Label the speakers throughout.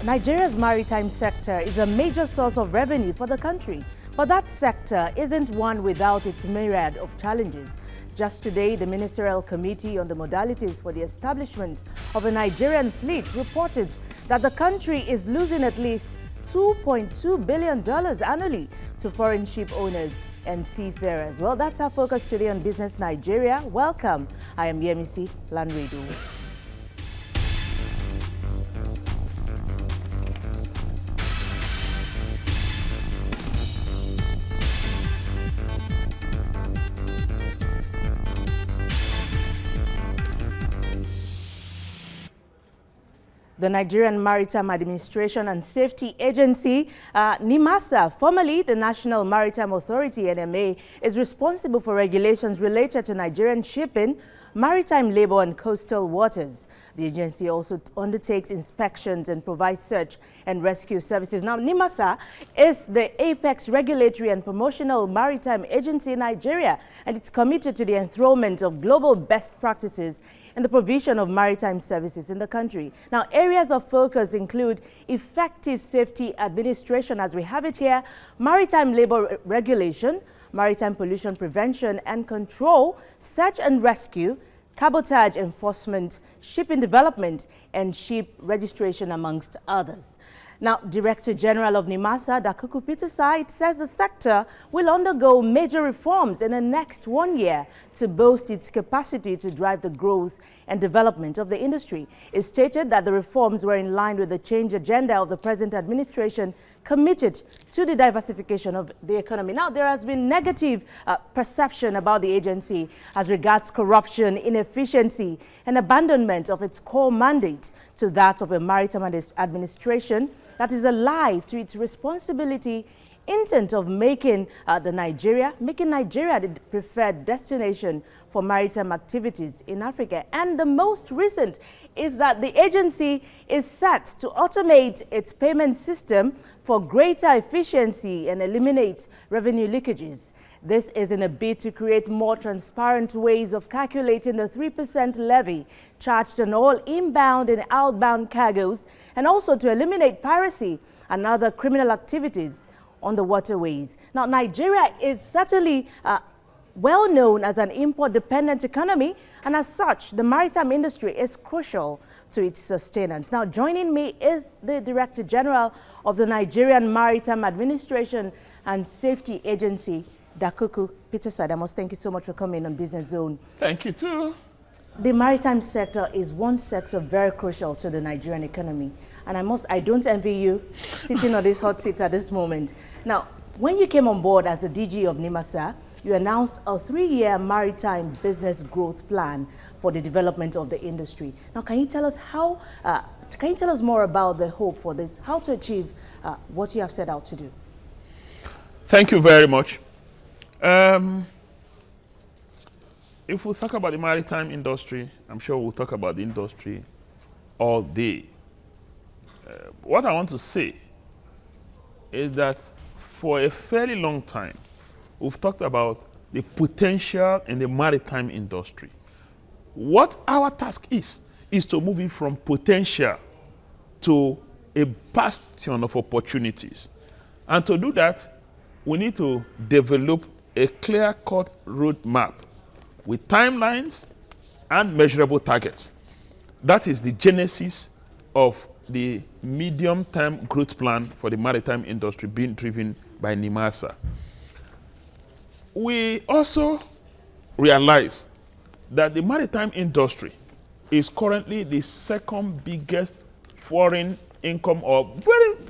Speaker 1: Nigeria's maritime sector is a major source of revenue for the country, but that sector isn't one without its myriad of challenges. Just today, the Ministerial Committee on the Modalities for the Establishment of a Nigerian Fleet reported that the country is losing at least $2.2 billion annually to foreign ship owners and seafarers. Well, that's our focus today on Business Nigeria. Welcome. I am Yemisi Lanredo. The Nigerian Maritime Administration and Safety Agency, NIMASA, formerly the National Maritime Authority, NMA, is responsible for regulations related to Nigerian shipping, maritime labor and coastal waters. The agency also undertakes inspections and provides search and rescue services. Now, NIMASA is the apex regulatory and promotional maritime agency in Nigeria, and it's committed to the enthronement of global best practices in the provision of maritime services in the country. Now, areas of focus include effective safety administration, as we have it here, maritime labor regulation, maritime pollution prevention and control, search and rescue, cabotage enforcement, shipping development, and ship registration, amongst others. Now, Director General of NIMASA, Dakuku Peterside, says the sector will undergo major reforms in the next 1 year to boost its capacity to drive the growth and development of the industry. It stated that the reforms were in line with the change agenda of the present administration committed to the diversification of the economy. Now, there has been negative perception about the agency as regards corruption, inefficiency, and abandonment of its core mandate to that of a maritime administration that is alive to its responsibility, intent of making Nigeria the preferred destination for maritime activities in Africa. And the most recent is that the agency is set to automate its payment system for greater efficiency and eliminate revenue leakages. This is in a bid to create more transparent ways of calculating the 3% levy charged on all inbound and outbound cargoes, and also to eliminate piracy and other criminal activities on the waterways. Now, Nigeria is certainly well known as an import-dependent economy, and as such, the maritime industry is crucial to its sustenance. Now, joining me is the Director General of the Nigerian Maritime Administration and Safety Agency, Dakuku Peterside. I must thank you so much for coming on Business Zone.
Speaker 2: Thank you too.
Speaker 1: The maritime sector is one sector very crucial to the Nigerian economy. And I don't envy you sitting on this hot seat at this moment. Now, when you came on board as the DG of NIMASA, you announced a 3-year maritime business growth plan for the development of the industry. Now, can you tell us more about the hope for this, how to achieve what you have set out to do?
Speaker 2: Thank you very much. If we talk about the maritime industry, I'm sure we'll talk about the industry all day. What I want to say is that for a fairly long time, we've talked about the potential in the maritime industry. What our task is to move it from potential to a bastion of opportunities. And to do that, we need to develop a clear-cut roadmap with timelines and measurable targets. That is the genesis of the medium-term growth plan for the maritime industry being driven by NIMASA. We also realize that the maritime industry is currently the second biggest foreign income or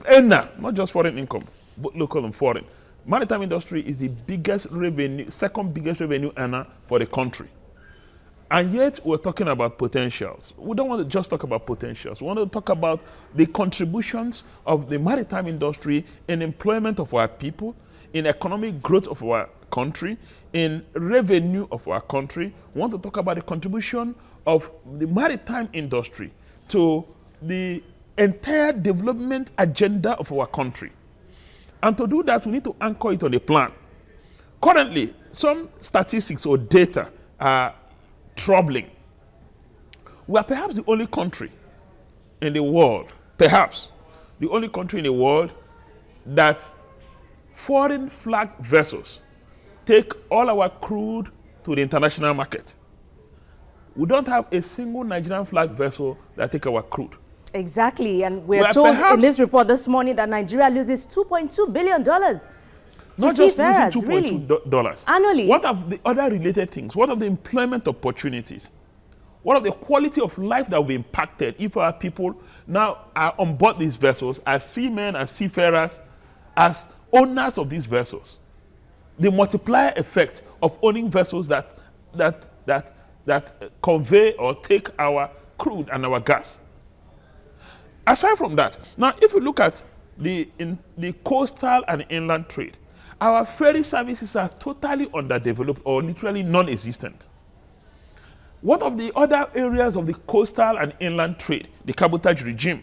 Speaker 2: earner, not just foreign income, but local and foreign. Maritime industry is the second biggest revenue earner for the country. And yet we're talking about potentials. We don't want to just talk about potentials. We want to talk about the contributions of the maritime industry in employment of our people, in economic growth of our country, in revenue of our country. We want to talk about the contribution of the maritime industry to the entire development agenda of our country. And to do that, we need to anchor it on a plan. Currently, some statistics or data are troubling. We are perhaps the only country in the world, perhaps, the only country in the world that foreign flagged vessels take all our crude to the international market. We don't have a single Nigerian flagged vessel that take our crude.
Speaker 1: Exactly, and we're told in this report this morning that Nigeria loses $2.2 billion.
Speaker 2: Not just losing $2.2
Speaker 1: annually.
Speaker 2: What are the other related things? What are the employment opportunities? What are the quality of life that will be impacted if our people now are on board these vessels as seamen, as seafarers, as owners of these vessels? The multiplier effect of owning vessels that convey or take our crude and our gas. Aside from that, now if you look at the coastal and inland trade, our ferry services are totally underdeveloped or literally non-existent. What of the other areas of the coastal and inland trade, the cabotage regime?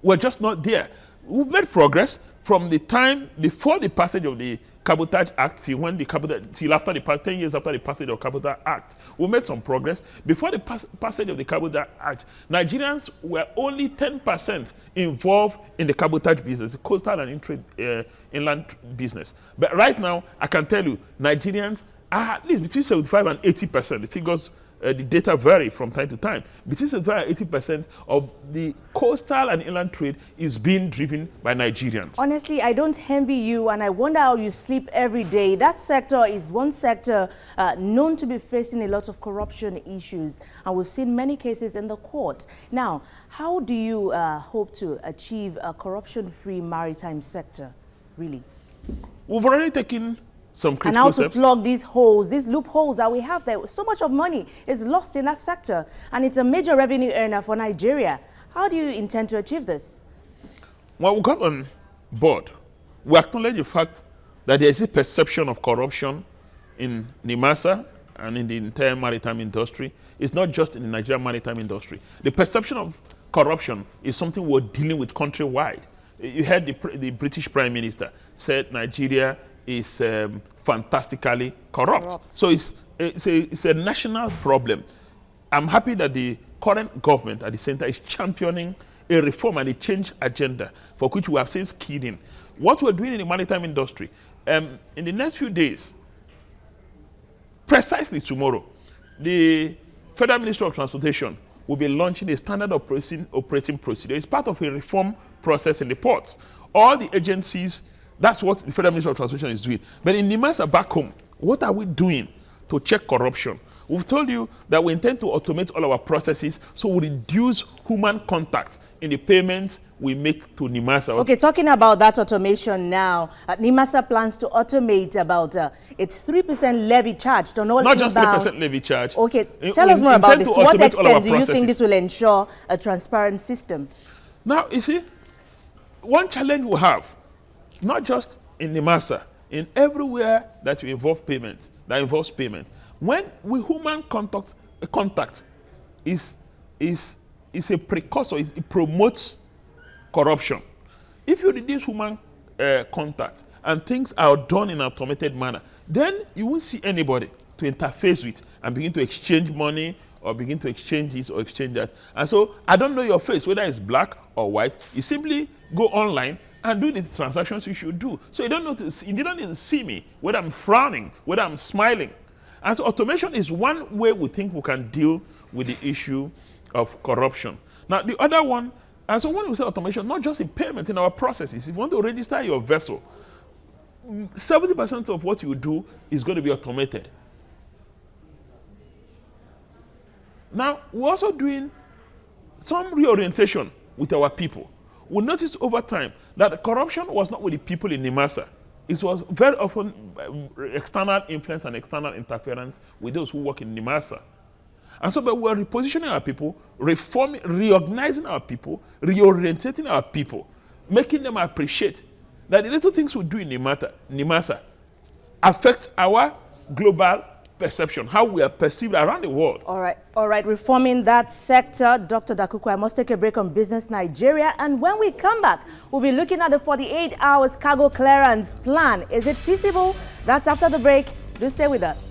Speaker 2: We're just not there. We've made progress from the time before the passage of the Cabotage Act till after 10 years after the passage of Cabotage Act. We made some progress. Before the passage of the Cabotage Act, Nigerians were only 10% involved in the cabotage business, the coastal and inland business. But right now, I can tell you, Nigerians are at least between 75 and 80%. The figures, the data vary from time to time. Between 75 and 80% of the coastal and inland trade is being driven by Nigerians.
Speaker 1: Honestly, I don't envy you, and I wonder how you sleep every day. That sector is one sector known to be facing a lot of corruption issues, and we've seen many cases in the court. Now, how do you hope to achieve a corruption-free maritime sector, really?
Speaker 2: We've already taken some critical
Speaker 1: and how
Speaker 2: steps.
Speaker 1: to plug these holes, these loopholes that we have there. So much of money is lost in that sector, and it's a major revenue earner for Nigeria. How do you intend to achieve this?
Speaker 2: When we got on board, we acknowledge the fact that there is a perception of corruption in NIMASA and in the entire maritime industry. It's not just in the Nigerian maritime industry. The perception of corruption is something we're dealing with countrywide. You heard the British Prime Minister said Nigeria is fantastically corrupt. So it's a national problem. I'm happy that the current government at the center is championing a reform and a change agenda for which we have since keyed in. What we're doing in the maritime industry, in the next few days, precisely tomorrow, the Federal Ministry of Transportation will be launching a standard operating procedure. It's part of a reform process in the ports. All the agencies, that's what the Federal Ministry of Transportation is doing. But in NIMASA back home, what are we doing to check corruption? We've told you that we intend to automate all our processes so we reduce human contact in the payments we make to NIMASA.
Speaker 1: Okay, talking about that automation now, NIMASA plans to automate about its 3% levy charged on all
Speaker 2: Not
Speaker 1: inbound.
Speaker 2: just 3% levy charge.
Speaker 1: Okay, tell us more about this. To what extent do you think this will ensure a transparent system?
Speaker 2: Now, you see, one challenge we have, not just in NIMASA, in everywhere that we involve payment, that involves payment, when we human contact is a precursor, it promotes corruption. If you reduce human contact and things are done in an automated manner, then you won't see anybody to interface with and begin to exchange money or begin to exchange this or exchange that. And so I don't know your face, whether it's black or white. You simply go online and do the transactions you should do. So you don't even see me, whether I'm frowning, whether I'm smiling. And so automation is one way we think we can deal with the issue of corruption. Now, the other one, and so when we say automation, not just in payment, in our processes. If you want to register your vessel, 70% of what you do is going to be automated. Now, we're also doing some reorientation with our people. We noticed over time that corruption was not with the people in NIMASA. It was very often external influence and external interference with those who work in NIMASA. And so we're repositioning our people, reorganizing our people, reorientating our people, making them appreciate that the little things we do in NIMASA affects our global perception, how we are perceived around the world.
Speaker 1: All right. Reforming that sector, Dr. Dakuku, I must take a break on Business Nigeria. And when we come back, we'll be looking at the 48 hours cargo clearance plan. Is it feasible? That's after the break. Do stay with us.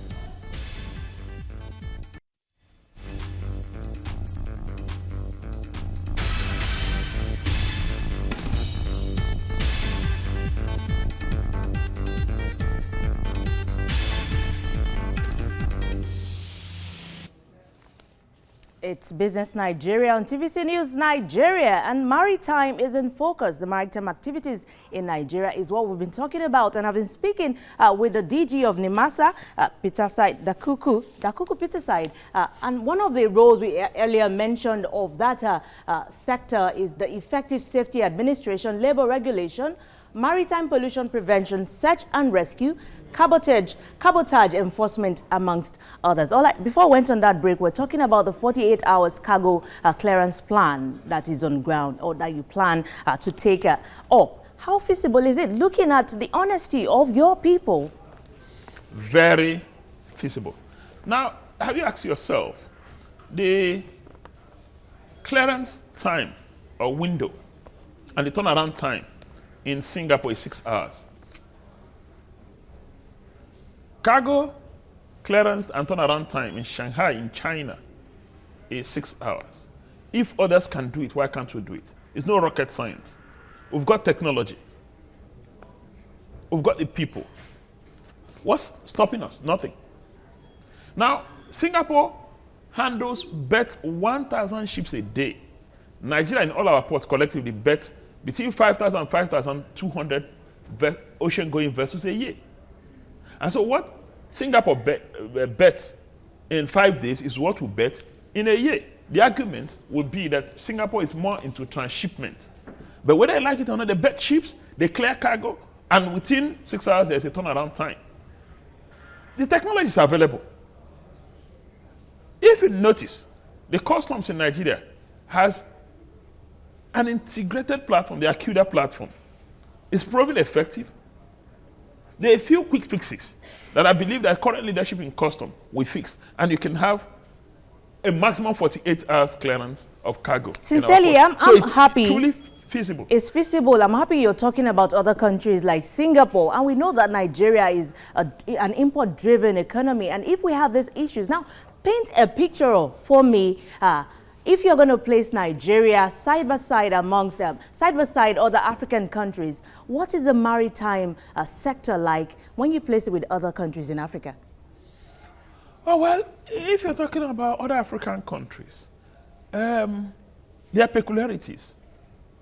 Speaker 1: It's Business Nigeria on TVC News Nigeria, and maritime is in focus. The maritime activities in Nigeria is what we've been talking about, and I've been speaking with the DG of NIMASA, Peterside, Dakuku Peterside, and one of the roles we earlier mentioned of that sector is the effective safety administration, labor regulation, maritime pollution prevention, search and rescue, cabotage enforcement, amongst others. All right, before we went on that break, we're talking about the 48 hours cargo clearance plan that is on ground, or that you plan to take up. How feasible is it, looking at the honesty of your people?
Speaker 2: Very feasible. Now, have you asked yourself, the clearance time or window and the turnaround time in Singapore is 6 hours. Cargo clearance and turnaround time in Shanghai, in China, is 6 hours. If others can do it, why can't we do it? It's no rocket science. We've got technology. We've got the people. What's stopping us? Nothing. Now, Singapore handles bet 1,000 ships a day. Nigeria and all our ports collectively bet between 5,000 and 5,200 ocean-going vessels a year. And so what Singapore bets in 5 days is what we bet in a year. The argument would be that Singapore is more into transshipment. But whether they like it or not, they bet ships, they clear cargo, and within 6 hours, there's a turnaround time. The technology is available. If you notice, the customs in Nigeria has an integrated platform, the Acuda platform. It's proven effective. There are a few quick fixes that I believe that current leadership in custom will fix, and you can have a maximum 48 hours clearance of cargo.
Speaker 1: Sincerely, I'm happy.
Speaker 2: It's truly feasible.
Speaker 1: It's feasible. I'm happy you're talking about other countries like Singapore, and we know that Nigeria is an import-driven economy, and if we have these issues, now paint a picture for me. If you're going to place Nigeria side by side amongst them, side by side other African countries, what is the maritime sector like when you place it with other countries in Africa?
Speaker 2: Oh, well, if you're talking about other African countries, there are peculiarities.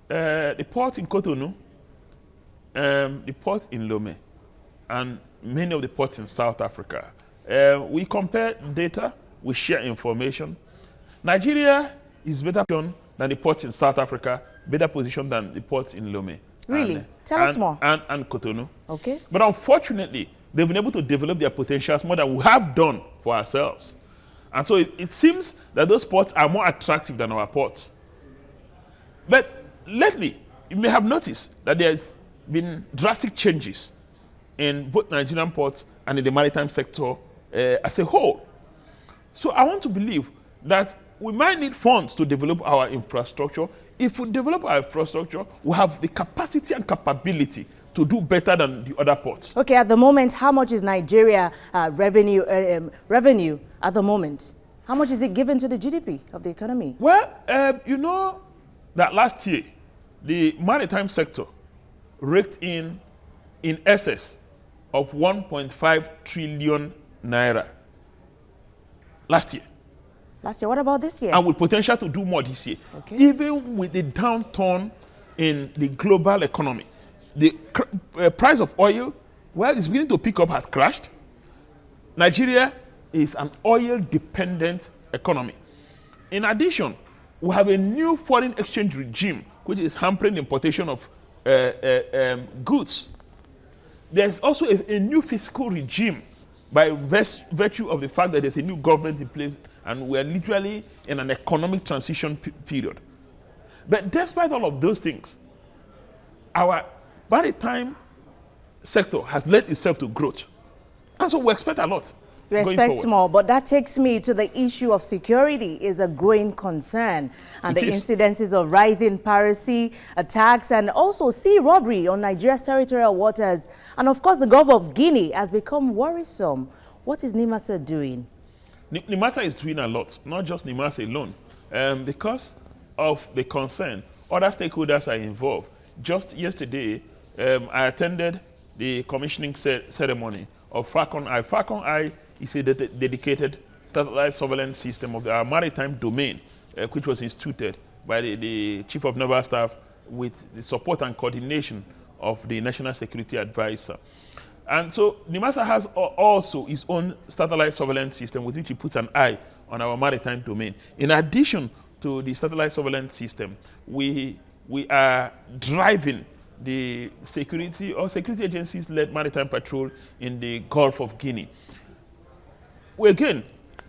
Speaker 2: The port in Cotonou, the port in Lomé, and many of the ports in South Africa. We compare data, we share information. Nigeria is better positioned than the ports in South Africa, better positioned than the ports in Lomé.
Speaker 1: Really? Tell us more.
Speaker 2: And Cotonou.
Speaker 1: Okay.
Speaker 2: But unfortunately, they've been able to develop their potentials more than we have done for ourselves. And so it seems that those ports are more attractive than our ports. But lately, you may have noticed that there's been drastic changes in both Nigerian ports and in the maritime sector as a whole. So I want to believe that we might need funds to develop our infrastructure. If we develop our infrastructure, we have the capacity and capability to do better than the other ports.
Speaker 1: Okay, at the moment, how much is Nigeria revenue at the moment? How much is it given to the GDP of the economy?
Speaker 2: Well, you know that last year, the maritime sector raked in excess of 1.5 trillion naira last year.
Speaker 1: Last year, what about this year?
Speaker 2: And with potential to do more this year.
Speaker 1: Okay.
Speaker 2: Even with the downturn in the global economy, the price of oil, well, it's beginning to pick up, has crashed. Nigeria is an oil-dependent economy. In addition, we have a new foreign exchange regime which is hampering the importation of goods. There's also a new fiscal regime by virtue of the fact that there's a new government in place and we're literally in an economic transition period. But despite all of those things, our maritime sector has led itself to growth. And so we expect a lot.
Speaker 1: You expect more, but that takes me to the issue of security is a growing concern, and the incidences of rising piracy, attacks, and also sea robbery on Nigeria's territorial waters. And of course, the Gulf of Guinea has become worrisome. What is NIMASA doing?
Speaker 2: NIMASA is doing a lot, not just NIMASA alone. Because of the concern, other stakeholders are involved. Just yesterday, I attended the commissioning ceremony of Falcon Eye. Falcon Eye is a dedicated satellite surveillance system of our maritime domain, which was instituted by the Chief of Naval Staff with the support and coordination of the National Security Advisor. And so NIMASA has also its own satellite surveillance system with which it puts an eye on our maritime domain. In addition to the satellite surveillance system, we are driving the security agencies-led maritime patrol in the Gulf of Guinea. Well, again,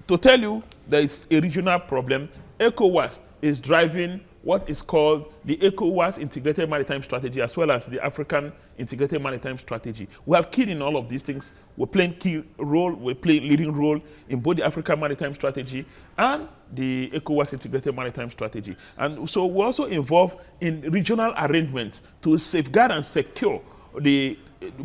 Speaker 2: to tell you there is a regional problem, ECOWAS is driving what is called the ECOWAS Integrated Maritime Strategy, as well as the African Integrated Maritime Strategy. We have key in all of these things. We're playing we're playing leading role in both the African Maritime Strategy and the ECOWAS Integrated Maritime Strategy. And so we're also involved in regional arrangements to safeguard and secure the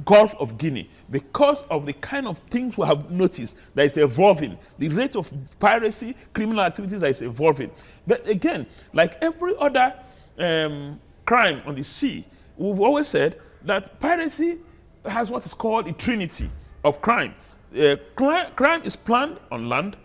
Speaker 2: Gulf of Guinea because of the kind of things we have noticed that is evolving, the rate of piracy, criminal activities that is evolving. But again, like every other crime on the sea, we've always said that piracy has what is called a trinity of crime. Crime is planned on land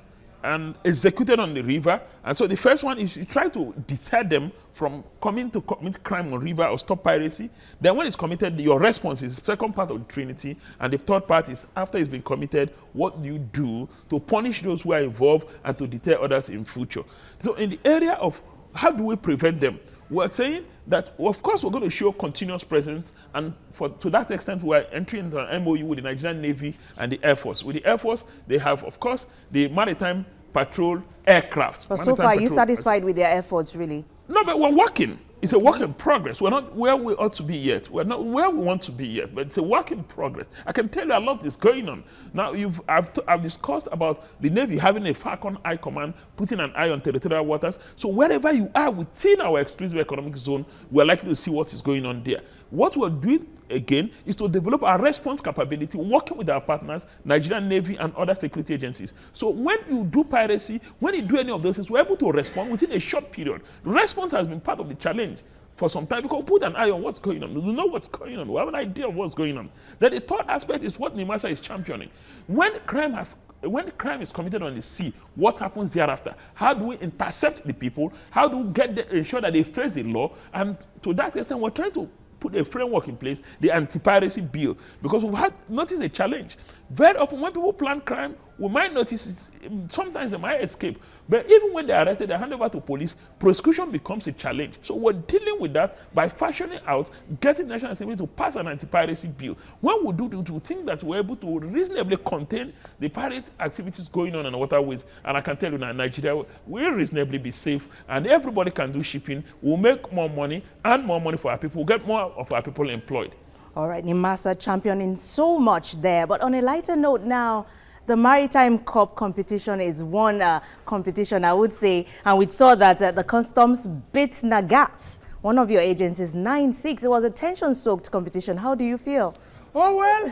Speaker 2: and executed on the river. And so the first one is you try to deter them from coming to commit crime on river or stop piracy. Then when it's committed, your response is the second part of the trinity. And the third part is after it's been committed, what do you do to punish those who are involved and to deter others in future? So in the area of how do we prevent them, we're saying that, of course, we're going to show continuous presence, and to that extent, we're entering into an MOU with the Nigerian Navy and the Air Force. With the Air Force, they have, of course, the maritime patrol aircraft.
Speaker 1: But so far, are you satisfied with their efforts, really?
Speaker 2: No, but we're working. It's a work in progress. We're not where we ought to be yet. We're not where we want to be yet, but it's a work in progress. I can tell you a lot is going on. Now, I've discussed about the Navy having a Falcon Eye Command, putting an eye on territorial waters. So wherever you are within our exclusive economic zone, we're likely to see what is going on there. What we're doing, again, is to develop our response capability, working with our partners, Nigerian Navy and other security agencies. So when you do piracy, when you do any of those things, we're able to respond within a short period. Response has been part of the challenge for some time because we put an eye on what's going on. We know what's going on. We have an idea of what's going on. Then the third aspect is what NIMASA is championing. When crime is committed on the sea, what happens thereafter? How do we intercept the people? How do we ensure that they face the law? And to that extent, we're trying to put a framework in place, the anti-piracy bill, because we've noticed a challenge. Very often when people plan crime, we might notice sometimes they might escape. But even when they're arrested, they're handed over to police, prosecution becomes a challenge. So we're dealing with that by fashioning out, getting National Assembly to pass an anti-piracy bill. When we do, we think that we're able to reasonably contain the pirate activities going on in the waterways. And I can tell you now, Nigeria will reasonably be safe, and everybody can do shipping. We'll make more money and more money for our people. We'll get more of our people employed. All
Speaker 1: right, NIMASA championing so much there. But on a lighter note now, the Maritime Cup competition is one competition, I would say, and we saw that the Customs beat NAGAF, one of your agencies, 9-6. It was a tension-soaked competition. How do you feel?
Speaker 2: Oh, well,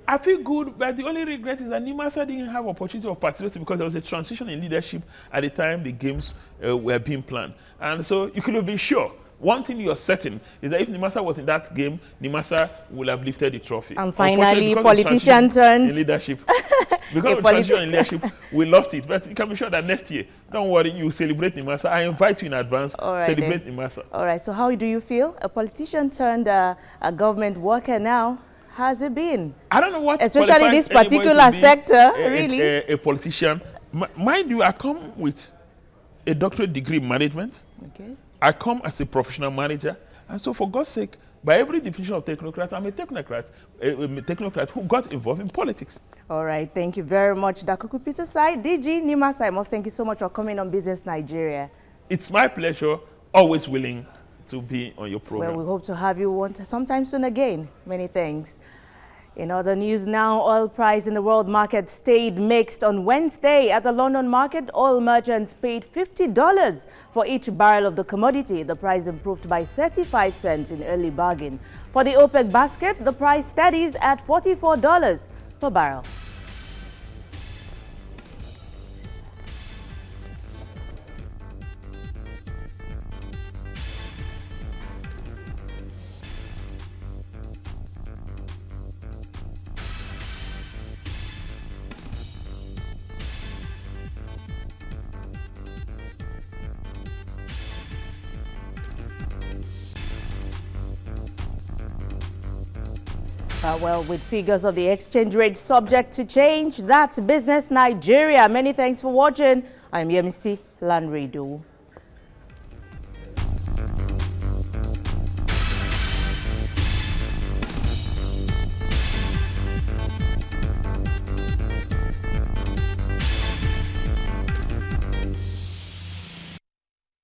Speaker 2: I feel good, but the only regret is that NIMASA didn't have opportunity of participating because there was a transition in leadership at the time the games were being planned. And so you could be sure. One thing you're certain is that if NIMASA was in that game, NIMASA would have lifted the trophy.
Speaker 1: And finally, politician turned
Speaker 2: in leadership. Because of transition in leadership, we lost it. But you can be sure that next year, don't worry, you celebrate NIMASA. I invite you in advance, celebrate NIMASA.
Speaker 1: All right, so how do you feel? A politician turned a government worker now. How's it been?
Speaker 2: I don't know what
Speaker 1: especially this particular sector, really.
Speaker 2: A politician. Mind you, I come with a doctorate degree in management.
Speaker 1: Okay.
Speaker 2: I come as a professional manager, and so for God's sake, by every definition of technocrat, I'm a technocrat who got involved in politics.
Speaker 1: All right, thank you very much, Dakuku Peterside, DG NIMASA. I must thank you so much for coming on Business Nigeria.
Speaker 2: It's my pleasure, always willing to be on your program.
Speaker 1: Well, we hope to have you sometime soon again. Many thanks. In other news now, oil price in the world market stayed mixed on Wednesday. At the London market, oil merchants paid $50 for each barrel of the commodity. The price improved by 35 cents in early bargain. For the OPEC basket, the price steadies at $44 per barrel. Well, with figures of the exchange rate subject to change, that's Business Nigeria. Many thanks for watching. I'm Yemisi Lanredo.